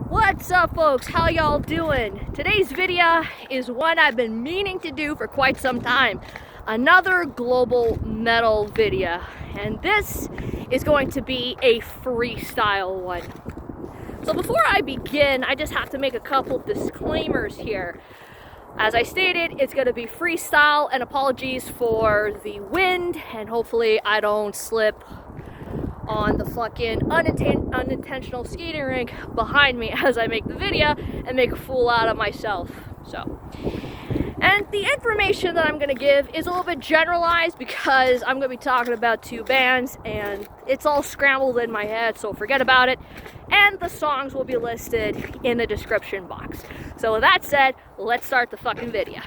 What's up, folks? How y'all doing? Today's video is one I've been meaning to do for quite some time. Another global metal video. And this is going to be a freestyle one. So before I begin, I just have to make a couple disclaimers here. As I stated, it's going to be freestyle, and apologies for the wind, and hopefully I don't slip on the fucking unintentional skating rink behind me as I make the video and make a fool out of myself. And the information that I'm going to give is a little bit generalized because I'm going to be talking about two bands and it's all scrambled in my head, so forget about it. And the songs will be listed in the description box. So with that said, let's start the fucking video.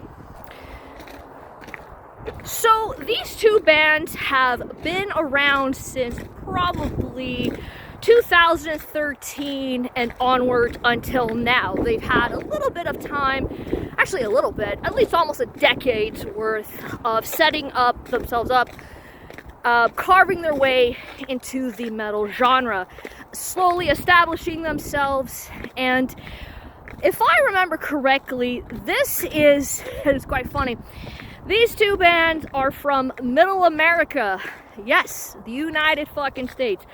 So these two bands have been around since probably 2013 and onward until now. They've had a little bit of time, actually a little bit, at least almost a decade's worth of setting themselves up, carving their way into the metal genre, slowly establishing themselves. And if I remember correctly, it's quite funny. These two bands are from Middle America. Yes, the United fucking States.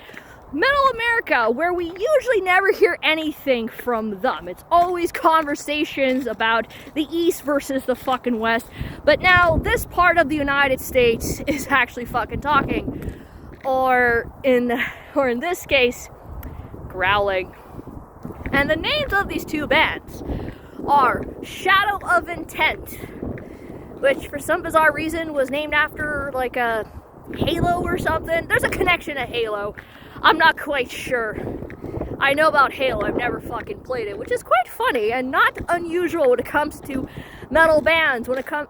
Middle America, where we usually never hear anything from them. It's always conversations about the East versus the fucking West. But now this part of the United States is actually fucking talking. Or in this case, growling. And the names of these two bands are Shadow of Intent, which for some bizarre reason was named after like a Halo or something. There's a connection to Halo. I'm not quite sure. I know about Halo, I've never fucking played it, which is quite funny and not unusual when it comes to metal bands. When it comes,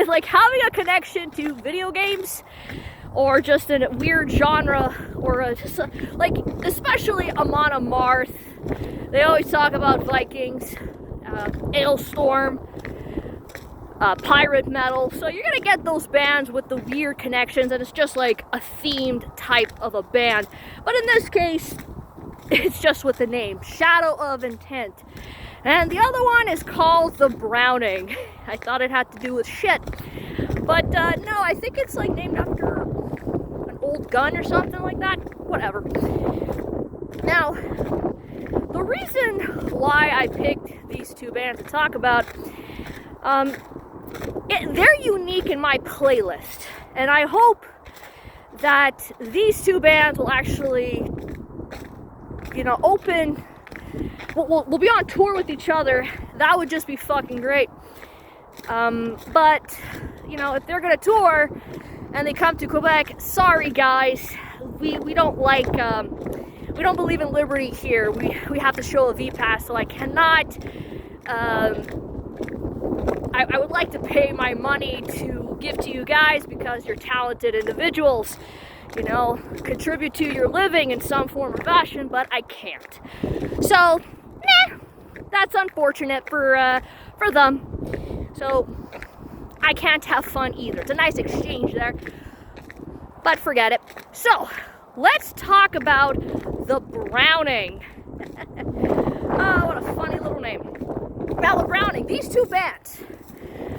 like having a connection to video games or just a weird genre or especially Amon Amarth. They always talk about Vikings, Ailstorm, pirate metal, so you're gonna get those bands with the weird connections, and it's just like a themed type of a band. But in this case, it's just with the name Shadow of Intent. And the other one is called The Browning. I thought it had to do with shit, but no, I think it's like named after an old gun or something like that. Whatever. Now, the reason why I picked these two bands to talk about, they're unique in my playlist, and I hope that these two bands will actually, we'll be on tour with each other. That would just be fucking great. But, if they're gonna tour and they come to Quebec, sorry guys, we don't like, we don't believe in liberty here. We have to show a V-Pass, so I cannot, I would like to pay my money to give to you guys because you're talented individuals, contribute to your living in some form or fashion, but I can't. So, that's unfortunate for them. So, I can't have fun either. It's a nice exchange there, but forget it. So, let's talk about The Browning. Oh, what a funny little name. Now, The Browning, these two bands,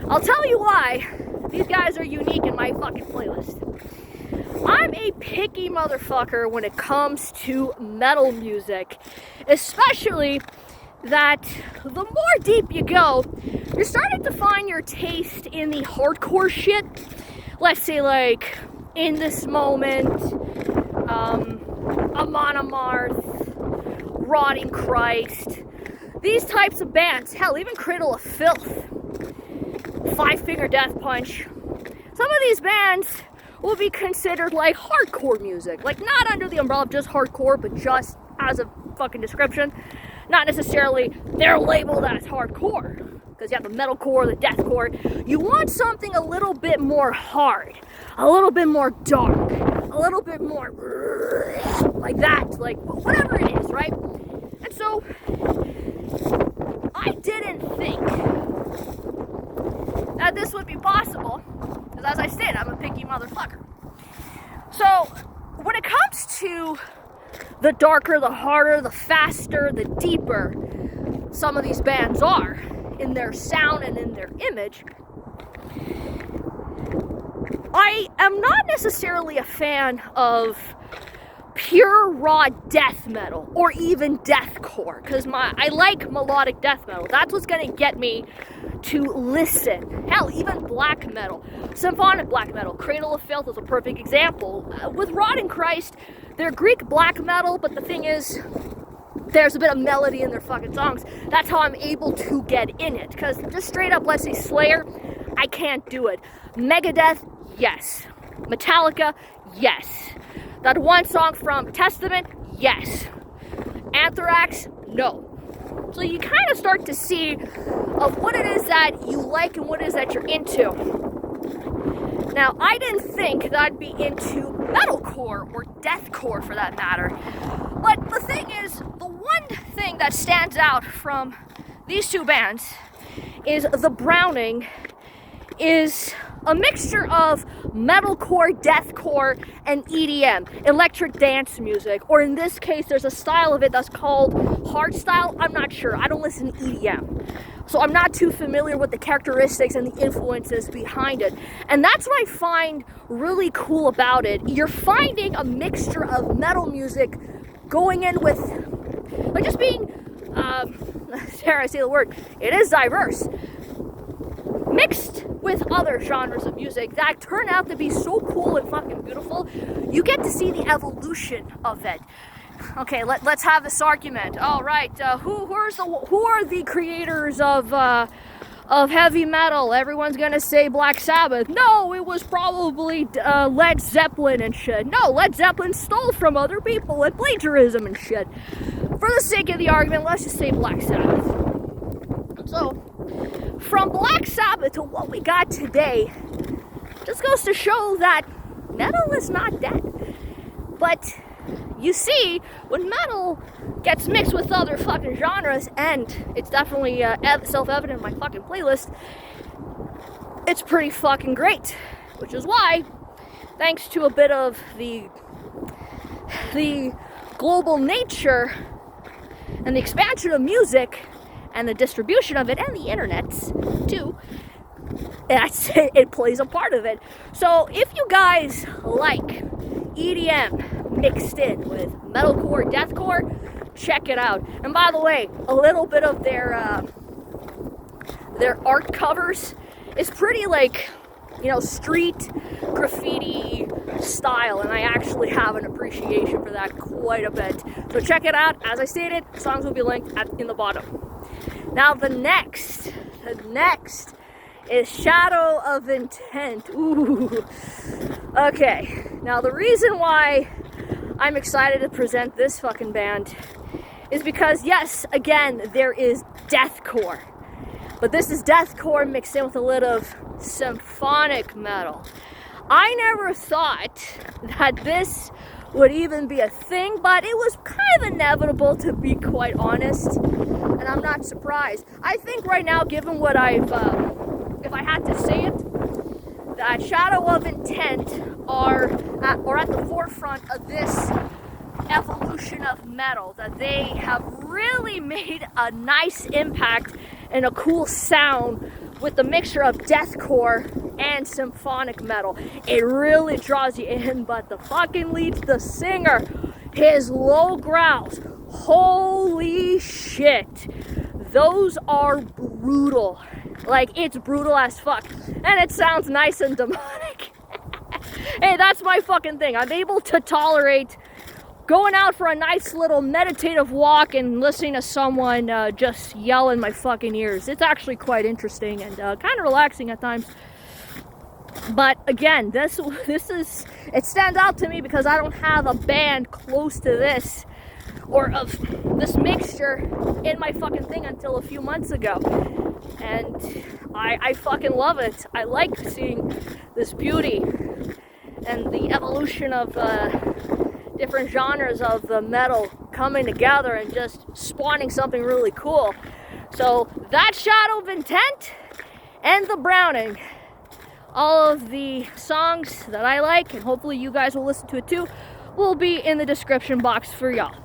I'll tell you why these guys are unique in my fucking playlist. I'm a picky motherfucker when it comes to metal music, especially that the more deep you go, you're starting to find your taste in the hardcore shit. Let's say like In This Moment, Amon Amarth, Rotting Christ, these types of bands, hell, even Cradle of Filth, Five Finger Death Punch. Some of these bands will be considered like hardcore music, like not under the umbrella of just hardcore, but just as a fucking description. Not necessarily they're labeled as hardcore, because you have the metalcore, the deathcore. You want something a little bit more hard, a little bit more dark, a little bit more like that, like whatever it is, right? And so I didn't think that this would be possible, because as I said, I'm a picky motherfucker. So when it comes to the darker, the harder, the faster, the deeper some of these bands are in their sound and in their image. I am not necessarily a fan of pure raw death metal or even deathcore, because I like melodic death metal. That's what's gonna get me to listen. Hell, even black metal, symphonic black metal. Cradle of Filth is a perfect example. With Rotting Christ, they're Greek black metal, but the thing is, there's a bit of melody in their fucking songs. That's how I'm able to get in it, because just straight up, let's say Slayer, I can't do it. Megadeth, yes. Metallica, yes. That one song from Testament, yes. Anthrax, no. So you kind of start to see of what it is that you like and what it is that you're into. Now, I didn't think that I'd be into metalcore or deathcore for that matter. But the thing is, the one thing that stands out from these two bands is the Browning is a mixture of metalcore, deathcore, and EDM, electric dance music, or in this case, there's a style of it that's called hardstyle. I'm not sure. I don't listen to EDM, so I'm not too familiar with the characteristics and the influences behind it. And that's what I find really cool about it. You're finding a mixture of metal music going in with, like, just being, dare I say the word, it is diverse, mixed with other genres of music that turn out to be so cool and fucking beautiful. You get to see the evolution of it. Okay, let's have this argument. All right, who are the creators of heavy metal? Everyone's gonna say Black Sabbath. No, it was probably Led Zeppelin and shit. No, Led Zeppelin stole from other people and plagiarism and shit. For the sake of the argument, let's just say Black Sabbath. So, from Black Sabbath to what we got today, just goes to show that metal is not dead. But you see, when metal gets mixed with other fucking genres, and it's definitely self-evident in my fucking playlist, it's pretty fucking great. Which is why, thanks to a bit of the global nature and the expansion of music and the distribution of it and the internet too, it plays a part of it. So if you guys like EDM mixed in with metalcore, deathcore, check it out. And by the way, a little bit of their art covers is pretty, like, you know, street graffiti style, and I actually have an appreciation for that quite a bit. So check it out. As I stated, songs will be linked in the bottom. Now the next is Shadow of Intent. Ooh. Okay. Now the reason why I'm excited to present this fucking band is because, yes, again, there is deathcore. But this is deathcore mixed in with a little of symphonic metal. I never thought that this would even be a thing, but it was kind of inevitable, to be quite honest, and I'm not surprised. I think right now, given what if I had to say it, that Shadow of Intent are at the forefront of this evolution of metal, that they have really made a nice impact and a cool sound with the mixture of deathcore and symphonic metal. It really draws you in, but the fucking lead, the singer, his low growls, holy shit, those are brutal. Like, it's brutal as fuck, and it sounds nice and demonic. Hey, that's my fucking thing. I'm able to tolerate going out for a nice little meditative walk and listening to someone just yell in my fucking ears. It's actually quite interesting and kind of relaxing at times. But again, this is, it stands out to me because I don't have a band close to this or of this mixture in my fucking thing until a few months ago. And I fucking love it. I like seeing this beauty and the evolution of different genres of the metal coming together and just spawning something really cool. So that's Shadow of Intent and the Browning. All of the songs that I like, and hopefully you guys will listen to it too, will be in the description box for y'all.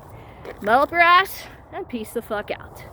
Metal up your ass and peace the fuck out.